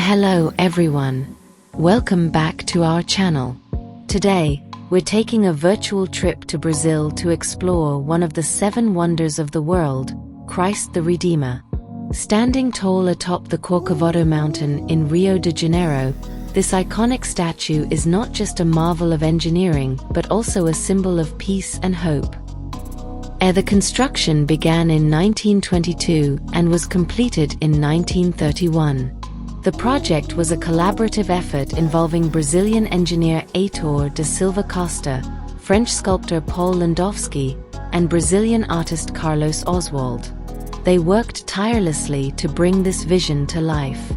Hello everyone. Welcome back to our channel. Today, we're taking a virtual trip to Brazil to explore one of the 7 wonders of the world, Christ the Redeemer. Standing tall atop the Corcovado mountain in Rio de Janeiro, this iconic statue is not just a marvel of engineering, but also a symbol of peace and hope. The construction began in 1922 and was completed in 1931. The project was a collaborative effort involving Brazilian engineer Heitor da Silva Costa, French sculptor Paul Landowski, and Brazilian artist Carlos Oswald. They worked tirelessly to bring this vision to life.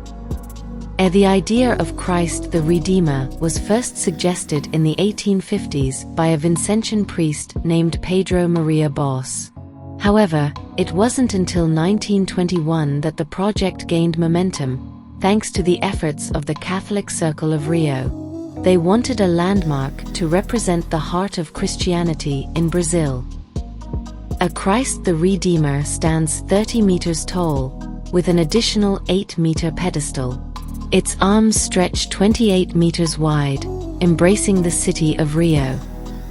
The idea of Christ the Redeemer was first suggested in the 1850s by a Vincentian priest named Pedro Maria Bosch. However, it wasn't until 1921 that the project gained momentum, thanks to the efforts of the Catholic Circle of Rio. They wanted a landmark to represent the heart of Christianity in Brazil. A Christ the Redeemer stands 30 meters tall, with an additional 8-meter pedestal. Its arms stretch 28 meters wide, embracing the city of Rio.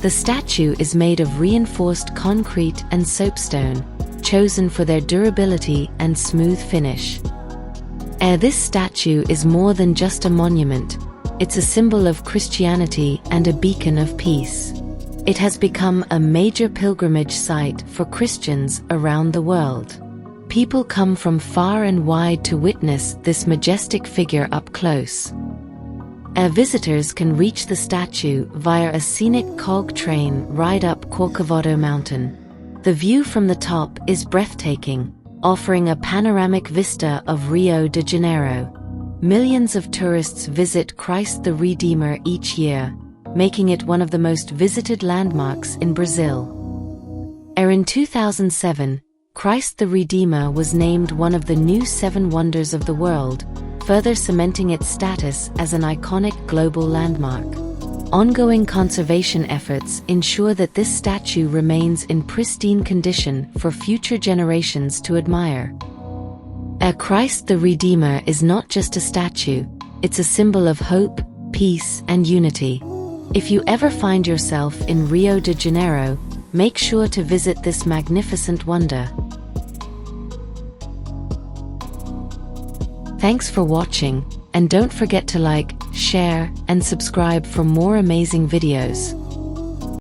The statue is made of reinforced concrete and soapstone, chosen for their durability and smooth finish. This statue is more than just a monument. It's a symbol of Christianity and a beacon of peace. It has become a major pilgrimage site for Christians around the world. People come from far and wide to witness this majestic figure up close. Visitors can reach the statue via a scenic cog train ride up Corcovado mountain. The view from the top is breathtaking, offering a panoramic vista of Rio de Janeiro. Millions of tourists visit Christ the Redeemer each year, making it one of the most visited landmarks in Brazil. In 2007, Christ the Redeemer was named one of the new 7 wonders of the world, further cementing its status as an iconic global landmark. Ongoing conservation efforts ensure that this statue remains in pristine condition for future generations to admire. Christ the Redeemer is not just a statue, it's a symbol of hope, peace, and unity. If you ever find yourself in Rio de Janeiro, make sure to visit this magnificent wonder. Thanks for watching, and don't forget to like, share, and subscribe for more amazing videos.